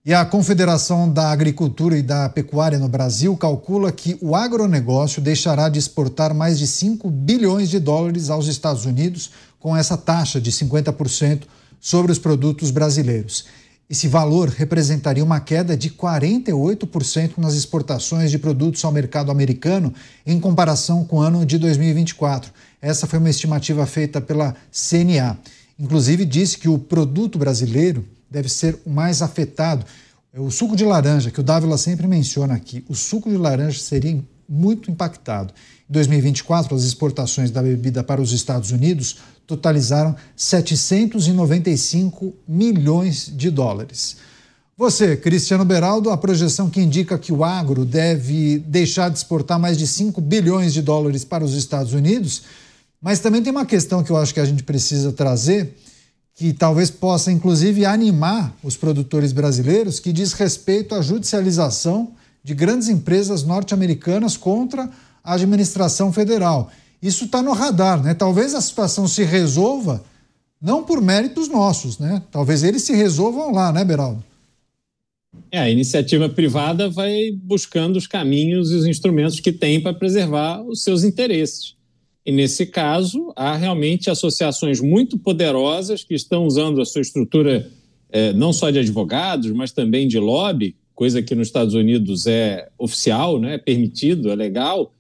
E a Confederação da Agricultura e da Pecuária no Brasil calcula que o agronegócio deixará de exportar mais de 5 bilhões de dólares aos Estados Unidos com essa taxa de 50% sobre os produtos brasileiros. Esse valor representaria uma queda de 48% nas exportações de produtos ao mercado americano em comparação com o ano de 2024. Essa foi uma estimativa feita pela CNA. Inclusive, disse que o produto brasileiro deve ser o mais afetado. O suco de laranja, que o Dávila sempre menciona aqui, o suco de laranja seria muito impactado. Em 2024, as exportações da bebida para os Estados Unidos totalizaram 795 milhões de dólares. Você, Cristiano Beraldo, a projeção que indica que o agro deve deixar de exportar mais de 5 bilhões de dólares para os Estados Unidos, mas também tem uma questão que eu acho que a gente precisa trazer, que talvez possa, inclusive, animar os produtores brasileiros, que diz respeito à judicialização de grandes empresas norte-americanas contra a administração federal. Isso está no radar, né? Talvez a situação se resolva, não por méritos nossos, né? Talvez eles se resolvam lá, né, Beraldo? A iniciativa privada vai buscando os caminhos e os instrumentos que tem para preservar os seus interesses. E, nesse caso, há realmente associações muito poderosas que estão usando a sua estrutura não só de advogados, mas também de lobby, coisa que nos Estados Unidos é oficial, né, é permitido, é legal,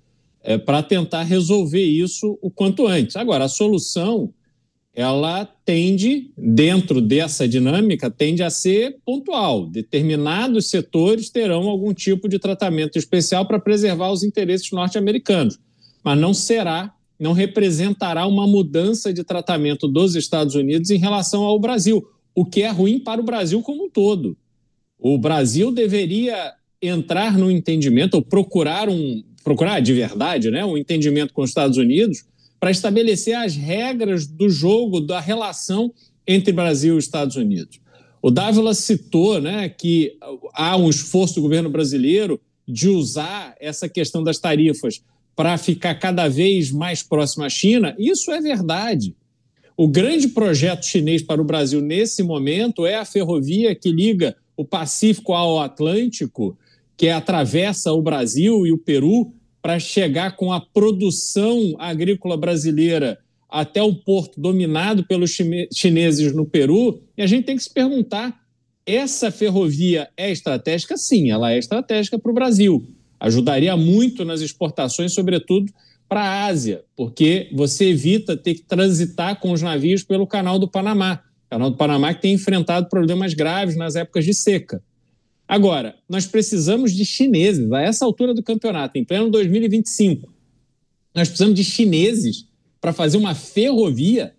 para tentar resolver isso o quanto antes. Agora, a solução, ela tende, dentro dessa dinâmica, tende a ser pontual. Determinados setores terão algum tipo de tratamento especial para preservar os interesses norte-americanos, mas não representará uma mudança de tratamento dos Estados Unidos em relação ao Brasil, o que é ruim para o Brasil como um todo. O Brasil deveria entrar no entendimento, ou procurar de verdade, né, um entendimento com os Estados Unidos para estabelecer as regras do jogo, da relação entre Brasil e Estados Unidos. O Dávila citou, né, que há um esforço do governo brasileiro de usar essa questão das tarifas para ficar cada vez mais próximo à China. Isso é verdade. O grande projeto chinês para o Brasil nesse momento é a ferrovia que liga o Pacífico ao Atlântico, que atravessa o Brasil e o Peru para chegar com a produção agrícola brasileira até o porto dominado pelos chineses no Peru. E a gente tem que se perguntar, essa ferrovia é estratégica? Sim, ela é estratégica para o Brasil. Ajudaria muito nas exportações, sobretudo para a Ásia, porque você evita ter que transitar com os navios pelo Canal do Panamá. O Canal do Panamá que tem enfrentado problemas graves nas épocas de seca. Agora, nós precisamos de chineses, a essa altura do campeonato, em pleno 2025. Nós precisamos de chineses para fazer uma ferrovia,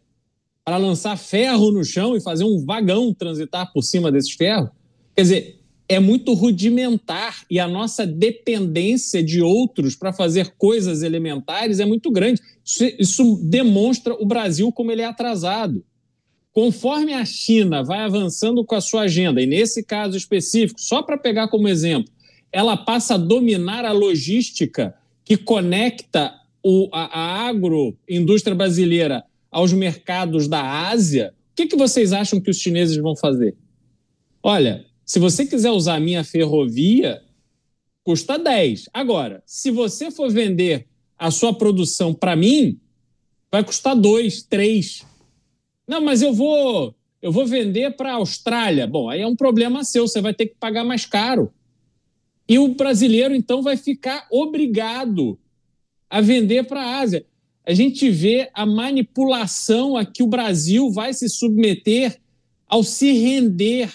para lançar ferro no chão e fazer um vagão transitar por cima desses ferros. Quer dizer, é muito rudimentar e a nossa dependência de outros para fazer coisas elementares é muito grande. Isso demonstra o Brasil como ele é atrasado. Conforme a China vai avançando com a sua agenda, e nesse caso específico, só para pegar como exemplo, ela passa a dominar a logística que conecta a agroindústria brasileira aos mercados da Ásia. O que vocês acham que os chineses vão fazer? Olha, se você quiser usar a minha ferrovia, custa 10. Agora, se você for vender a sua produção para mim, vai custar 2, 3. Não, mas eu vou vender para a Austrália. Bom, aí é um problema seu, você vai ter que pagar mais caro. E o brasileiro, então, vai ficar obrigado a vender para a Ásia. A gente vê a manipulação a que o Brasil vai se submeter ao se render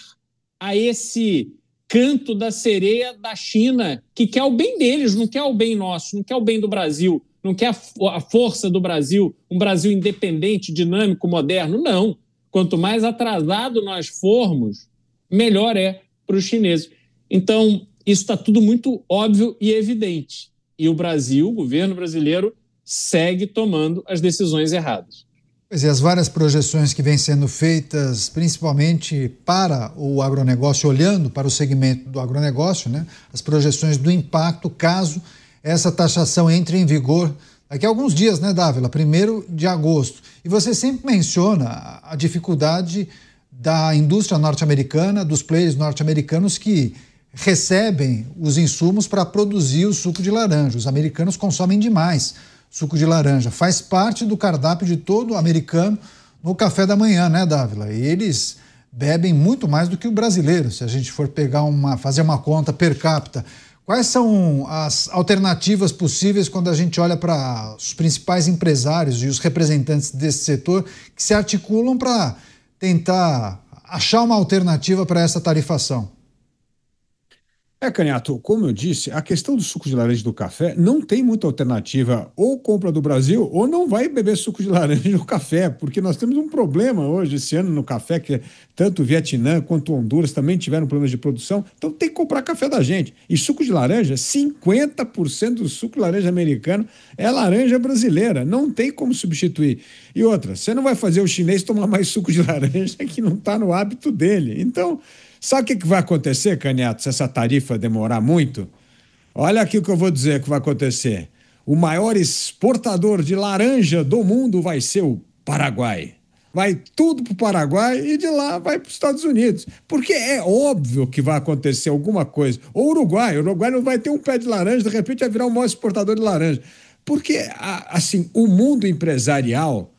a esse canto da sereia da China, que quer o bem deles, não quer o bem nosso, não quer o bem do Brasil, não quer a força do Brasil, um Brasil independente, dinâmico, moderno. Não. Quanto mais atrasado nós formos, melhor é para os chineses. Então, isso está tudo muito óbvio e evidente. E o Brasil, o governo brasileiro, segue tomando as decisões erradas. Pois é, as várias projeções que vêm sendo feitas, principalmente para o agronegócio, olhando para o segmento do agronegócio, né? As projeções do impacto caso essa taxação entre em vigor daqui a alguns dias, né, Dávila? 1º de agosto. E você sempre menciona a dificuldade da indústria norte-americana, dos players norte-americanos que recebem os insumos para produzir o suco de laranja. Os americanos consomem demais suco de laranja. Faz parte do cardápio de todo americano no café da manhã, né, Dávila? E eles bebem muito mais do que o brasileiro, se a gente for fazer uma conta per capita. Quais são as alternativas possíveis quando a gente olha para os principais empresários e os representantes desse setor que se articulam para tentar achar uma alternativa para essa tarifação? Canhato, como eu disse, a questão do suco de laranja e do café não tem muita alternativa. Ou compra do Brasil ou não vai beber suco de laranja no café, porque nós temos um problema hoje, esse ano, no café, que tanto o Vietnã quanto Honduras também tiveram problemas de produção, então tem que comprar café da gente. E suco de laranja, 50% do suco de laranja americano é laranja brasileira, não tem como substituir. E outra, você não vai fazer o chinês tomar mais suco de laranja que não está no hábito dele. Então, sabe o que vai acontecer, Canhato, se essa tarifa demorar muito? Olha aqui o que eu vou dizer que vai acontecer. O maior exportador de laranja do mundo vai ser o Paraguai. Vai tudo para o Paraguai e de lá vai para os Estados Unidos. Porque é óbvio que vai acontecer alguma coisa. Ou Uruguai. O Uruguai não vai ter um pé de laranja, de repente vai virar o maior exportador de laranja. Porque, assim, o mundo empresarial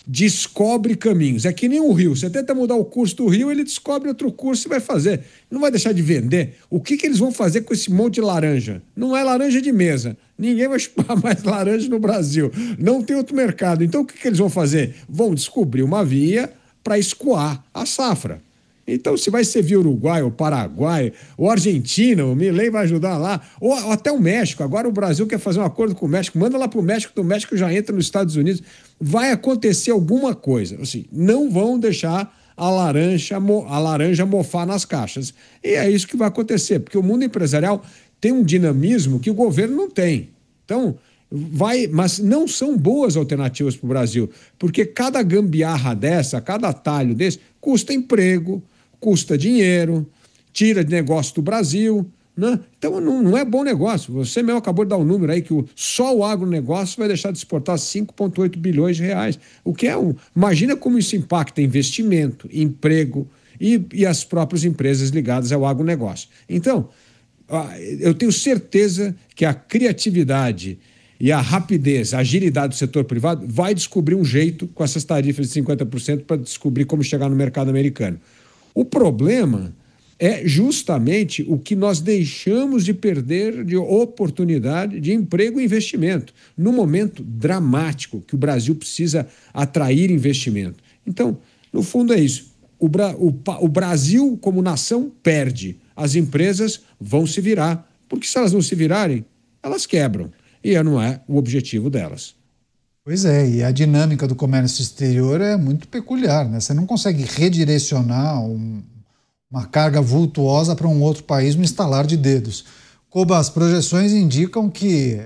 descobre caminhos. É que nem o Rio. Você tenta mudar o curso do Rio, ele descobre outro curso e vai fazer. Não vai deixar de vender. O que eles vão fazer com esse monte de laranja? Não é laranja de mesa. Ninguém vai chupar mais laranja no Brasil. Não tem outro mercado. Então, o que eles vão fazer? Vão descobrir uma via para escoar a safra. Então, se vai ser via Uruguai, ou Paraguai, ou Argentina, o Milei vai ajudar lá, ou até o México. Agora o Brasil quer fazer um acordo com o México, manda lá para o México, do México já entra nos Estados Unidos. Vai acontecer alguma coisa. Assim, não vão deixar a laranja mofar nas caixas. E é isso que vai acontecer, porque o mundo empresarial tem um dinamismo que o governo não tem. Então, mas não são boas alternativas para o Brasil, porque cada gambiarra dessa, cada atalho desse, custa emprego, custa dinheiro, tira de negócio do Brasil, né? Então não é bom negócio. Você mesmo acabou de dar um número aí que só o agronegócio vai deixar de exportar 5,8 bilhões de reais. O que é imagina como isso impacta investimento, emprego e as próprias empresas ligadas ao agronegócio. Então, eu tenho certeza que a criatividade e a rapidez, a agilidade do setor privado vai descobrir um jeito com essas tarifas de 50% para descobrir como chegar no mercado americano. O problema é justamente o que nós deixamos de perder de oportunidade de emprego e investimento, num momento dramático que o Brasil precisa atrair investimento. Então, no fundo é isso. O Brasil, como nação, perde. As empresas vão se virar, porque se elas não se virarem, elas quebram. E não é o objetivo delas. Pois é, e a dinâmica do comércio exterior é muito peculiar, né? Você não consegue redirecionar uma carga vultuosa para um outro país no estalar de dedos. Koba, as projeções indicam que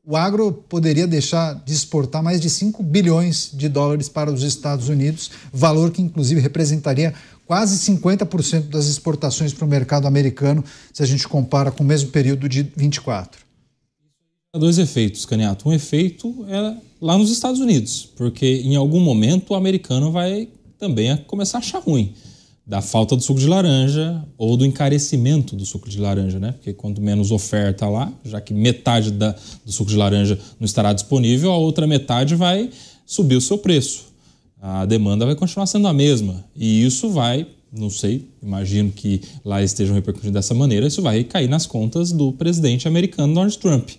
o agro poderia deixar de exportar mais de 5 bilhões de dólares para os Estados Unidos, valor que inclusive representaria quase 50% das exportações para o mercado americano, se a gente compara com o mesmo período de 24. Há dois efeitos, Canhato. Um efeito é lá nos Estados Unidos, porque em algum momento o americano vai também começar a achar ruim da falta do suco de laranja ou do encarecimento do suco de laranja, né? Porque quanto menos oferta lá, já que metade do suco de laranja não estará disponível, a outra metade vai subir o seu preço. A demanda vai continuar sendo a mesma. E isso vai, não sei, imagino que lá estejam repercutindo dessa maneira, isso vai cair nas contas do presidente americano Donald Trump.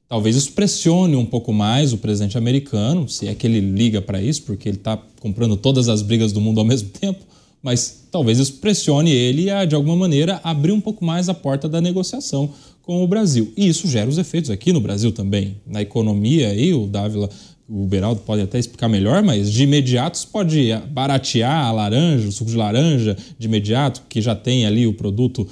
Talvez isso pressione um pouco mais o presidente americano, se é que ele liga para isso, porque ele está comprando todas as brigas do mundo ao mesmo tempo, mas talvez isso pressione ele a, de alguma maneira, abrir um pouco mais a porta da negociação com o Brasil. E isso gera os efeitos aqui no Brasil também. Na economia, aí o Dávila, o Beraldo pode até explicar melhor, mas de imediato você pode baratear a laranja, o suco de laranja de imediato, que já tem ali o produto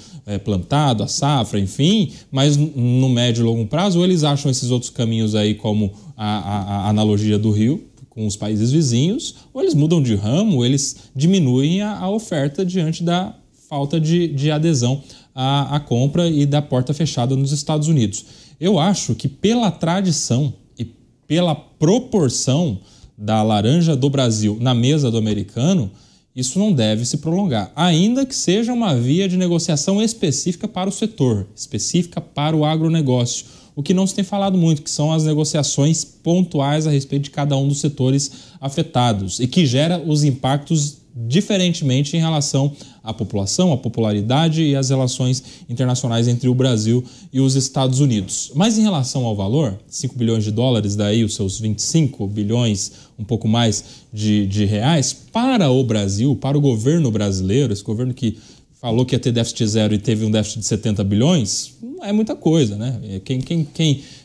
plantado, a safra, enfim, mas no médio e longo prazo, ou eles acham esses outros caminhos aí, como a analogia do Rio, com os países vizinhos, ou eles mudam de ramo, ou eles diminuem a oferta diante da falta de adesão à compra e da porta fechada nos Estados Unidos. Eu acho que pela tradição e pela proporção da laranja do Brasil na mesa do americano, isso não deve se prolongar, ainda que seja uma via de negociação específica para o setor, específica para o agronegócio. O que não se tem falado muito, que são as negociações pontuais a respeito de cada um dos setores afetados e que gera os impactos diferentemente em relação à população, à popularidade e às relações internacionais entre o Brasil e os Estados Unidos. Mas em relação ao valor, 5 bilhões de dólares, daí os seus 25 bilhões, um pouco mais de reais, para o Brasil, para o governo brasileiro, esse governo que falou que ia ter déficit zero e teve um déficit de 70 bilhões, não é muita coisa, né?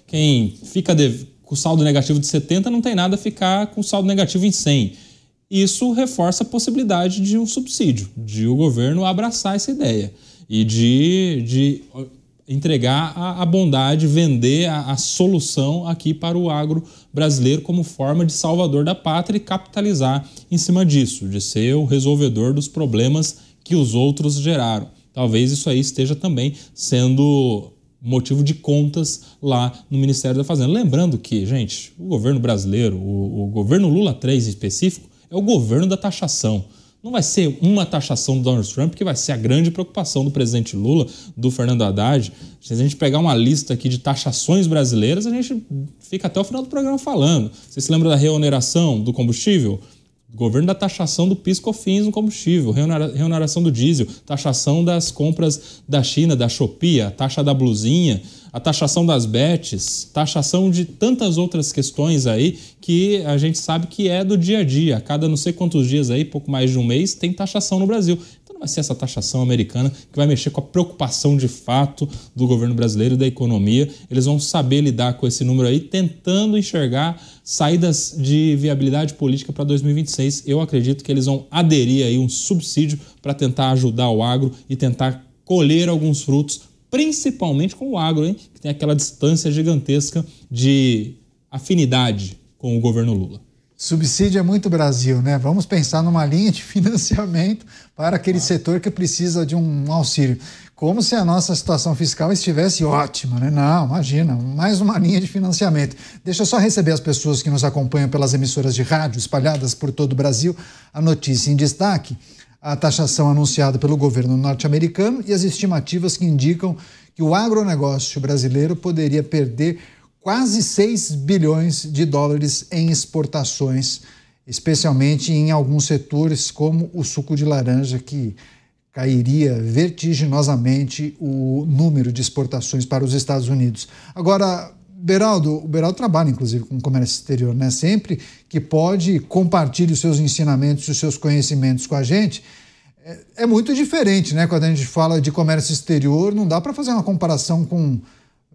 Quem fica com saldo negativo de 70 não tem nada a ficar com saldo negativo em 100. Isso reforça a possibilidade de um subsídio, de o governo abraçar essa ideia e de entregar a bondade, vender a solução aqui para o agro brasileiro como forma de salvador da pátria e capitalizar em cima disso, de ser o resolvedor dos problemas que os outros geraram. Talvez isso aí esteja também sendo motivo de contas lá no Ministério da Fazenda. Lembrando que, gente, o governo brasileiro, o governo Lula III em específico, é o governo da taxação. Não vai ser uma taxação do Donald Trump que vai ser a grande preocupação do presidente Lula, do Fernando Haddad. Se a gente pegar uma lista aqui de taxações brasileiras, a gente fica até o final do programa falando. Você se lembra da reoneração do combustível? Governo da taxação do PIS/COFINS no combustível, reoneração do diesel, taxação das compras da China, da Shopee, a taxa da blusinha, a taxação das bets, taxação de tantas outras questões aí que a gente sabe que é do dia a dia. A cada não sei quantos dias aí, pouco mais de um mês, tem taxação no Brasil. Então não vai ser essa taxação americana que vai mexer com a preocupação de fato do governo brasileiro e da economia. Eles vão saber lidar com esse número aí, tentando enxergar saídas de viabilidade política para 2026. Eu acredito que eles vão aderir aí um subsídio para tentar ajudar o agro e tentar colher alguns frutos, principalmente com o agro, hein? Que tem aquela distância gigantesca de afinidade com o governo Lula. Subsídio é muito Brasil, né? Vamos pensar numa linha de financiamento para aquele setor que precisa de um auxílio. Como se a nossa situação fiscal estivesse ótima, né? Não, imagina, mais uma linha de financiamento. Deixa eu só receber as pessoas que nos acompanham pelas emissoras de rádio espalhadas por todo o Brasil. A notícia em destaque: a taxação anunciada pelo governo norte-americano e as estimativas que indicam que o agronegócio brasileiro poderia perder quase 6 bilhões de dólares em exportações, especialmente em alguns setores como o suco de laranja, que cairia vertiginosamente o número de exportações para os Estados Unidos. Agora, o Beraldo trabalha, inclusive, com comércio exterior, né? Sempre que pode, compartilha os seus ensinamentos e os seus conhecimentos com a gente. É muito diferente, né? Quando a gente fala de comércio exterior, não dá para fazer uma comparação com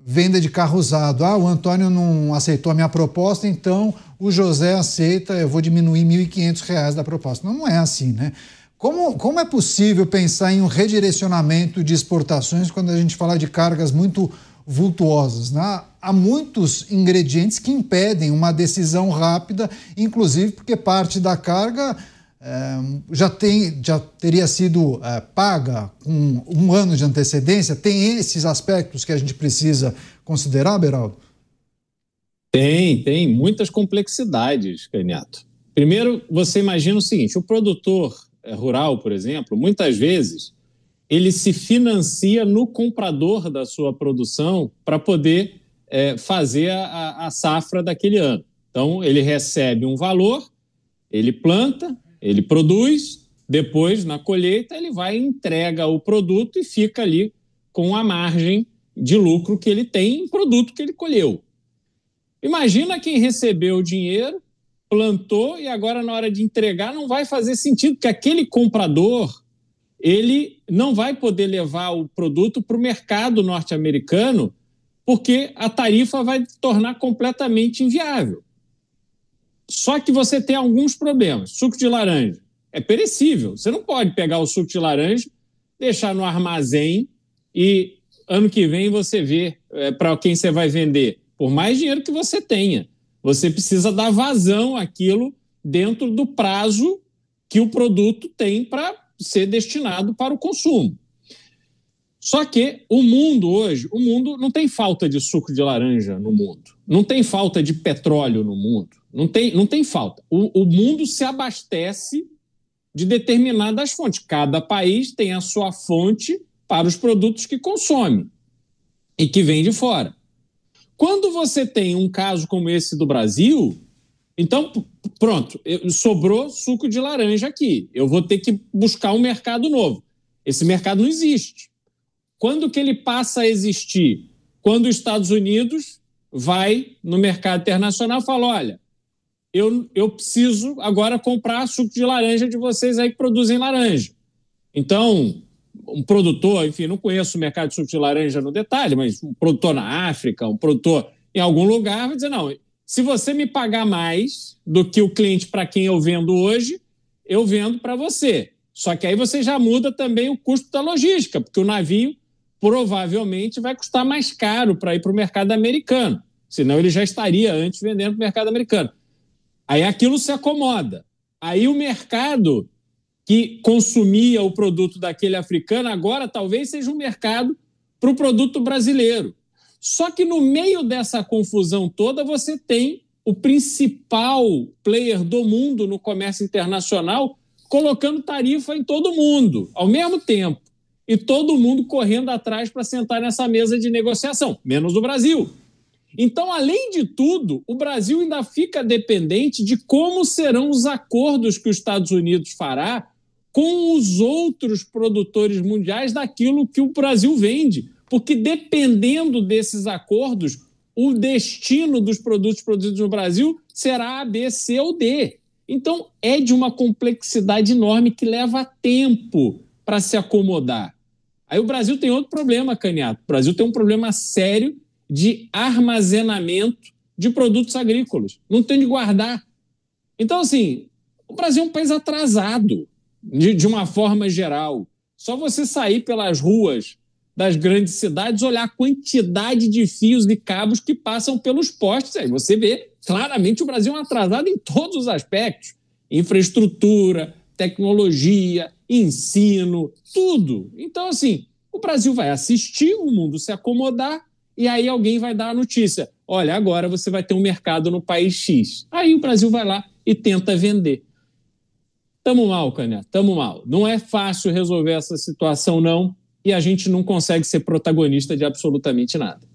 venda de carro usado. O Antônio não aceitou a minha proposta, então o José aceita, eu vou diminuir R$ 1.500 da proposta. Não é assim, né? Como é possível pensar em um redirecionamento de exportações quando a gente fala de cargas muito vultuosas, né? Há muitos ingredientes que impedem uma decisão rápida, inclusive porque parte da carga já teria sido paga com um ano de antecedência. Tem esses aspectos que a gente precisa considerar, Beraldo? Tem muitas complexidades, Caniato. Primeiro, você imagina o seguinte: o produtor rural, por exemplo, muitas vezes ele se financia no comprador da sua produção para poder fazer a safra daquele ano. Então, ele recebe um valor, ele planta, ele produz, depois, na colheita, ele vai e entrega o produto e fica ali com a margem de lucro que ele tem em produto que ele colheu. Imagina quem recebeu o dinheiro, plantou e agora, na hora de entregar, não vai fazer sentido, porque aquele comprador ele não vai poder levar o produto para o mercado norte-americano porque a tarifa vai tornar completamente inviável. Só que você tem alguns problemas. Suco de laranja é perecível. Você não pode pegar o suco de laranja, deixar no armazém e ano que vem você vê para quem você vai vender. Por mais dinheiro que você tenha, você precisa dar vazão àquilo dentro do prazo que o produto tem para ser destinado para o consumo. Só que o mundo hoje, não tem falta de suco de laranja no mundo, não tem falta de petróleo no mundo, não tem falta. O mundo se abastece de determinadas fontes. Cada país tem a sua fonte para os produtos que consome e que vem de fora. Quando você tem um caso como esse do Brasil, então, pronto, sobrou suco de laranja aqui. Eu vou ter que buscar um mercado novo. Esse mercado não existe. Quando que ele passa a existir? Quando os Estados Unidos vai no mercado internacional e fala, olha, eu preciso agora comprar suco de laranja de vocês aí que produzem laranja. Então, um produtor, enfim, não conheço o mercado de suco de laranja no detalhe, mas um produtor na África, um produtor em algum lugar vai dizer, não, se você me pagar mais do que o cliente para quem eu vendo hoje, eu vendo para você. Só que aí você já muda também o custo da logística, porque o navio provavelmente vai custar mais caro para ir para o mercado americano, senão ele já estaria antes vendendo para o mercado americano. Aí aquilo se acomoda. Aí o mercado que consumia o produto daquele africano agora talvez seja um mercado para o produto brasileiro. Só que no meio dessa confusão toda você tem o principal player do mundo no comércio internacional colocando tarifa em todo mundo, ao mesmo tempo. E todo mundo correndo atrás para sentar nessa mesa de negociação, menos o Brasil. Então, além de tudo, o Brasil ainda fica dependente de como serão os acordos que os Estados Unidos fará com os outros produtores mundiais daquilo que o Brasil vende. Porque dependendo desses acordos, o destino dos produtos produzidos no Brasil será A, B, C ou D. Então, é de uma complexidade enorme que leva tempo para se acomodar. Aí o Brasil tem outro problema, Caniato. O Brasil tem um problema sério de armazenamento de produtos agrícolas. Não tem de guardar. Então, assim, o Brasil é um país atrasado, de uma forma geral. Só você sair pelas ruas das grandes cidades, olhar a quantidade de fios e cabos que passam pelos postes. Aí você vê claramente o Brasil é um atrasado em todos os aspectos. Infraestrutura, tecnologia, ensino, tudo. Então, assim, o Brasil vai assistir o mundo se acomodar e aí alguém vai dar a notícia. Olha, agora você vai ter um mercado no país X. Aí o Brasil vai lá e tenta vender. Tamo mal, Cané, tamo mal. Não é fácil resolver essa situação, não. E a gente não consegue ser protagonista de absolutamente nada.